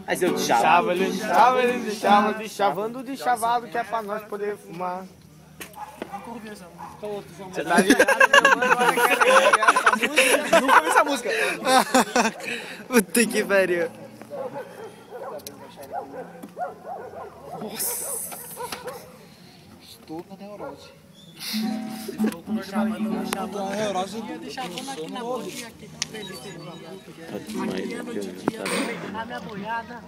Mas eu deixava, ele deixavando de chavado que é pra nós poder fumar. Você tá ligado? Nunca ouvi essa música. Puta que pariu. Nossa. Estou com neurose. A minha boiada,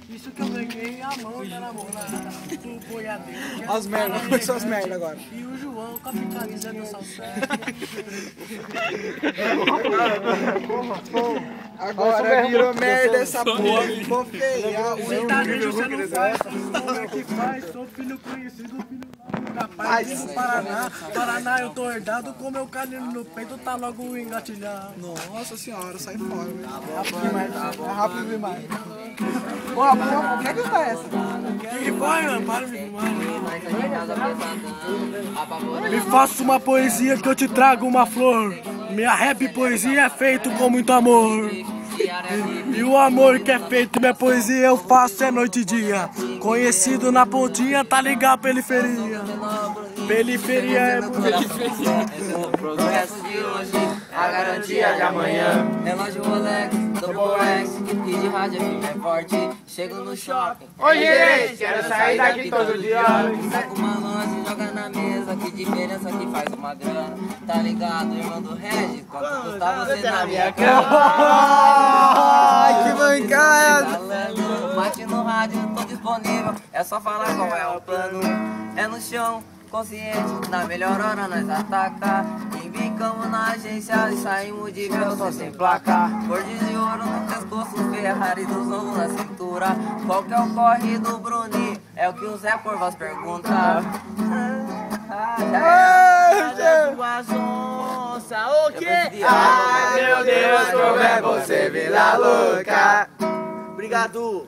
isso que eu ganhei a mão da namorada, o boiadeiro. As merdas, começou as merdas agora. E o João com a picariza do salsete. Agora virou merda essa porra, ficou feia. Sertanejo você não faz, como é que faz? Sou filho conhecido, filho capaz do Paraná. Paraná eu tô herdado, com meu canino no peito tá logo engatilhado. Nossa senhora, sai fora, velho. Rápido demais, é rápido demais. Porra, o que é que tá essa? Que vai, mano? Para de fumar. Me faça uma poesia que eu te trago uma flor. Minha rap poesia é feito com muito amor. E o amor que é feito, minha poesia eu faço é noite e dia. Conhecido na pontinha, tá ligado, periferia. Periferia é periferia. O progresso de hoje, a garantia de amanhã. Relógio Rolex, Double X, e de rádio FM é forte. Chego no shopping. Oi, gente, quero sair daqui todo dia. Saca uma lanche, joga na mesa. Que diferença que faz uma grana. Tá ligado, irmão do Regis? Quanto custa você na minha cama? Ai, que mancada! Bate no rádio, tô disponível. É só falar qual é o plano. É no chão, consciente. Na melhor hora nós ataca. Embicamos na agência e saímos de velo só sem placa. Cor de ouro no pescoço, Ferrari dos ombros na cintura. Qual que é o corre do Bruninho? É o que o Zé por voz pergunta. O quê? Ai, meu Deus, como é você, Vila Louca. Obrigado!